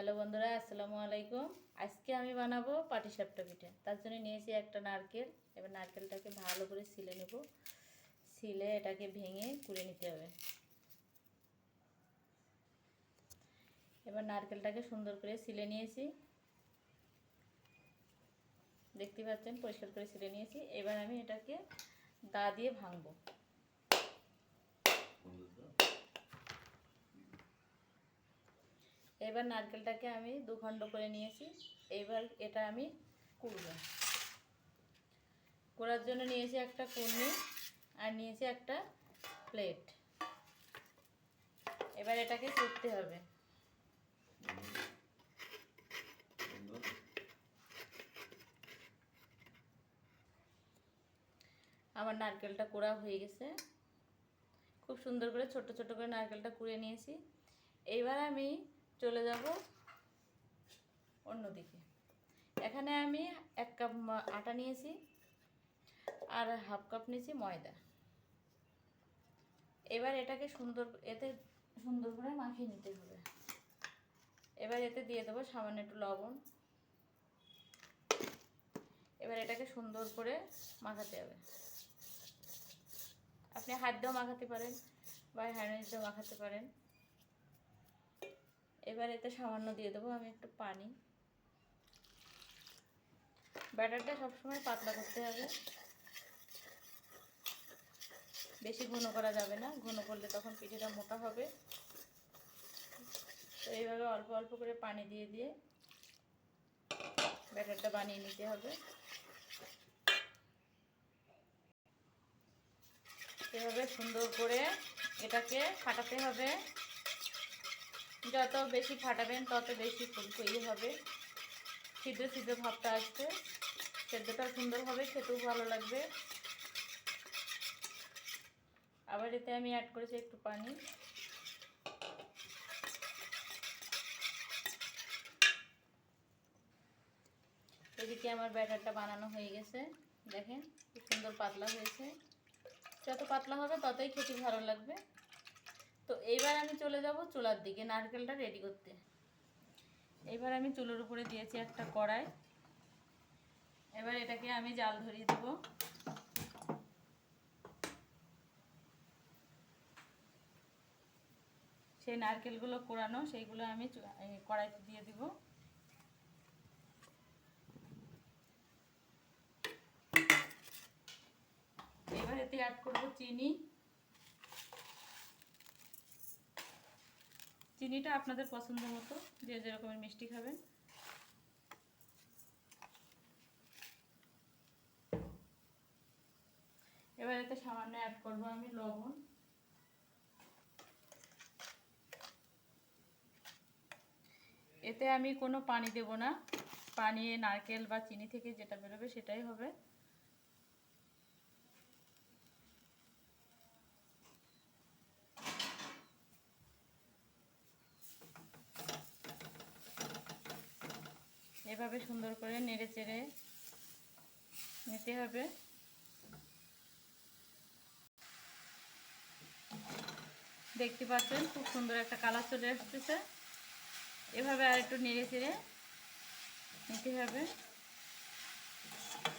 Hello বন্ধুরা, আসসালামু আলাইকুম। আজকে আমি বানাবো পাটিসাপটা পিঠা। তার জন্য নিয়েছি একটা নারকেল। এবার নারকেলটাকে ভালো করে ছিলে নেব। ছিলে এটাকে ভেঙে কুড়ে নিতে হবে। এবার নারকেলটাকে সুন্দর করে ছিলে নিয়েছি, দেখতে পাচ্ছেন পরিষ্কার করে ছিলে নিয়েছি। এবার আমি এটাকে দা দিয়ে ভাঙবো। এবার নারকেলটাকে আমি দু খণ্ড করে নিয়েছি। এবার এটা আমি কুড়বো। কোড়ার জন্য নিয়েছি একটা কুড়নি আর নিয়েছি একটা প্লেট। এবার এটাকে কুড়তে হবে। আমার নারকেলটা কোড়া হয়ে গেছে। খুব সুন্দর করে ছোট ছোট করে নারকেলটা কুড়ে নিয়েছি। এইবার আমি চলে যাব অন্যদিকে। এখানে আমি 1 কাপ আটা নিয়েছি আর হাফ কাপ নিয়েছি ময়দা। এবার এটাকে সুন্দর করে মাখিয়ে নিতে হবে। এবার এতে দিয়ে দেবো সামান্য একটু লবণ। এবার এটাকে সুন্দর করে মাখাতে হবে। আপনি হাত দিয়েও মাখাতে পারেন বা হ্যান্ড দিয়েও মাখাতে পারেন। এবার এতে সামান্য দিয়ে দেবো আমি একটু পানি। ব্যাটারটা সবসময় পাতলা করতে হবে, বেশি ঘন করা যাবে না। ঘন করলে তখন পিঠেটা মোটা হবে। তো এইভাবে অল্প অল্প করে পানি দিয়ে দিয়ে ব্যাটারটা বানিয়ে নিতে হবে। এভাবে সুন্দর করে এটাকে ফাটাতে হবে। যত বেশি ফাটাবেন তত বেশি ফুলকো হবে, ছিদ্র ছিদ্র ভাবটা আসবে। সেদ্ধটাও সুন্দর হবে, খেতেও ভালো লাগবে। আবার এতে আমি অ্যাড করেছি একটু পানি। এদিকে আমার ব্যাটারটা বানানো হয়ে গেছে। দেখেন খুব সুন্দর পাতলা হয়েছে। যত পাতলা হবে ততই খেতে ভালো লাগবে। তো এইবার আমি চলে যাব চুলার দিকে নারকেলটা রেডি করতে। এবার আমি চুলার উপরে দিয়েছি একটা কড়াই। এবার এটাকে আমি জাল ধরিয়ে দেব। সেই নারকেলগুলো কোড়ানো সেইগুলো আমি কড়াইতে দিয়ে দিব। এবার এতে অ্যাড করব চিনি। চিনিটা আপনাদের পছন্দ মতো, যে যেরকমের মিষ্টি খাবেন। এবার এতে সামান্য অ্যাড করব আমি লবণ। এতে আমি কোনো পানি দেব না। পানি নারকেল বা চিনি থেকে যেটা বেরোবে সেটাই হবে। এভাবে সুন্দর করে নেড়ে চেড়ে নিতে হবে। দেখতে পাচ্ছেন খুব সুন্দর একটা কালার চলে আসতেছে। এভাবে আর একটু নেড়ে চেড়ে নিতে হবে।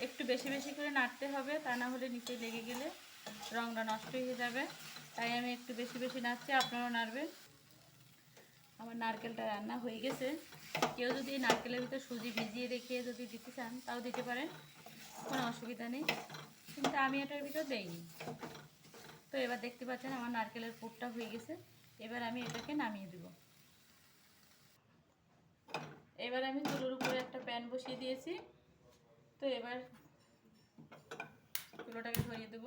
একটু বেশি বেশি করে নাড়তে হবে, তা না হলে নিচে লেগে গেলে রঙটা নষ্ট হয়ে যাবে। তাই আমি একটু বেশি বেশি নাড়ছি, আপনারাও নাড়বেন। আমার নারকেলটা রান্না হয়ে গেছে। কেউ যদি নারকেলের ভিতরে সুজি ভিজিয়ে রেখে যদি দিতে চান তাও দিতে পারেন, কোনো অসুবিধা নেই। কিন্তু আমি এটার ভিতর দেইনি। তো এবার দেখতে পাচ্ছেন আমার নারকেলের পুরটা হয়ে গেছে। এবার আমি এটাকে নামিয়ে দেব। এবার আমি চুলোর উপরে একটা প্যান বসিয়ে দিয়েছি। তো এবার চুলোটাকে ধরিয়ে দেব।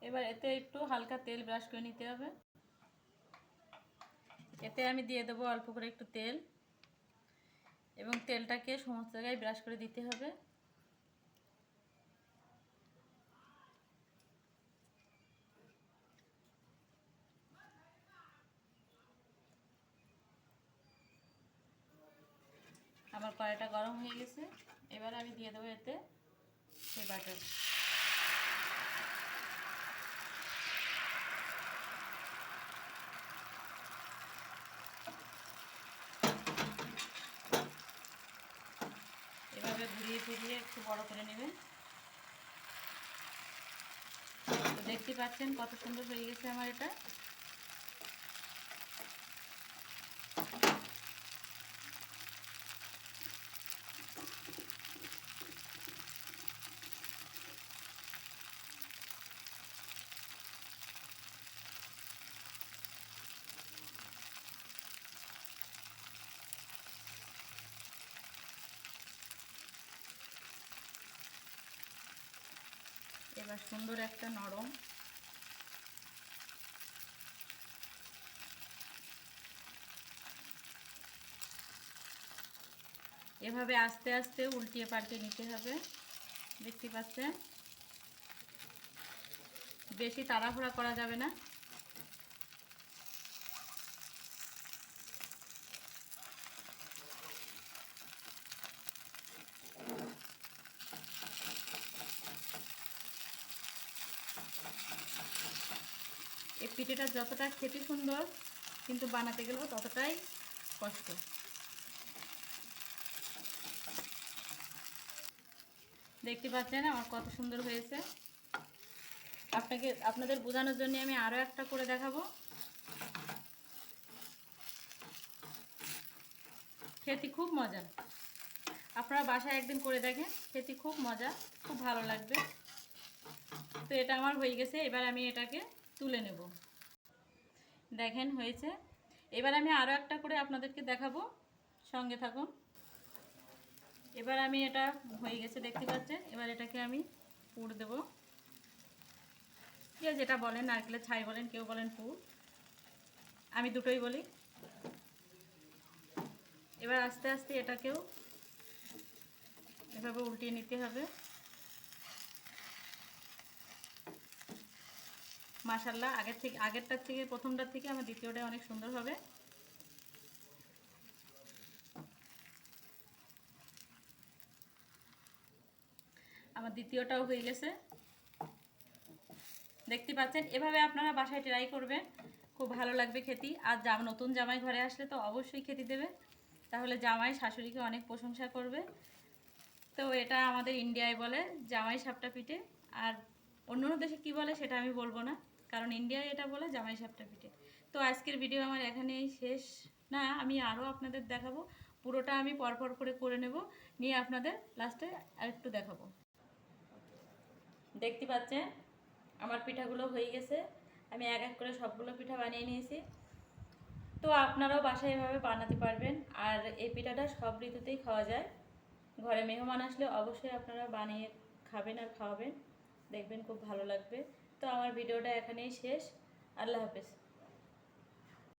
এবার এতে একটু হালকা তেল ব্রাশ করে নিতে হবে। এতে আমি দিয়ে দেবো অল্প করে একটু তেল, এবং তেলটাকে সমস্ত জায়গায় ব্রাশ করে দিতে হবে। আমার কড়াইটা গরম হয়ে গেছে। এবার আমি দিয়ে দেবো এতে সেই বাটার। ছুরি দিয়ে একটু বড় করে নেবেন। তো দেখতে পাচ্ছেন কত সুন্দর হয়ে গেছে আমার এটা। এবার সুন্দর একটা নরম এভাবে আস্তে আস্তে উল্টিয়ে পাল্টে নিতে হবে। দেখতে পাচ্ছেন বেশি তাড়াহুড়া করা যাবে না। এই পিঠেটা যতটা খেতে সুন্দর কিন্তু বানাতে গেলেও ততটাই কষ্ট। দেখতে পাচ্ছেন আমার কত সুন্দর হয়েছে। আপনাদের বোঝানোর জন্য আমি আরও একটা করে দেখাবো। খেতে খুব মজা, আপনারা বাসায় একদিন করে দেখেন, খেতে খুব মজা, খুব ভালো লাগবে। তো এটা আমার হয়ে গেছে, এবার আমি এটাকে তুলে নেব। দেখেন হয়েছে। এবার আমি আরও একটা করে আপনাদেরকে দেখাবো, সঙ্গে থাকুন। এবার আমি এটা হয়ে গেছে দেখতে পাচ্ছেন। এবার এটাকে আমি পুর দেব। কেউ যেটা বলেন, নারকেলের ছাই বলেন, কেউ বলেন পুর, আমি দুটোই বলি। এবার আস্তে আস্তে এটাকেও এভাবে উল্টিয়ে নিতে হবে। মাশাআল্লাহ, আগেরটার থেকে প্রথমটার থেকে আমার দ্বিতীয়টা অনেক সুন্দর হবে। আমার দ্বিতীয়টাও হয়ে গেছে দেখতে পাচ্ছেন। এভাবে আপনারা বাসায় ট্রাই করবেন, খুব ভালো লাগবে খেতে। আর নতুন জামাই ঘরে আসলে তো অবশ্যই খেতে দেবে, তাহলে জামাই শাশুড়িকে অনেক প্রশংসা করবে। তো এটা আমাদের ইন্ডিয়ায় বলে জামাই সাপটা পিঠে, আর অন্য দেশে কি বলে সেটা আমি বলবো না, কারণ ইন্ডিয়ায় এটা বলে জামাই সাপটা পিঠে। তো আজকের ভিডিও আমার এখানেই শেষ না, আমি আরও আপনাদের দেখাবো। পুরোটা আমি পরপর করে নেব, নিয়ে আপনাদের লাস্টে আরেকটু দেখাবো। দেখতে পাচ্ছেন আমার পিঠাগুলো হয়ে গেছে। আমি এক এক করে সবগুলো পিঠা বানিয়ে নিয়েছি। তো আপনারাও বাসায় এভাবে বানাতে পারবেন। আর এই পিঠাটা সব ঋতুতেই খাওয়া যায়। ঘরে মেহমান আসলে অবশ্যই আপনারা বানিয়ে খাবেন আর খাওয়াবেন, দেখবেন খুব ভালো লাগবে। তো আমার ভিডিওটা এখানেই শেষ। আল্লাহ হাফেজ।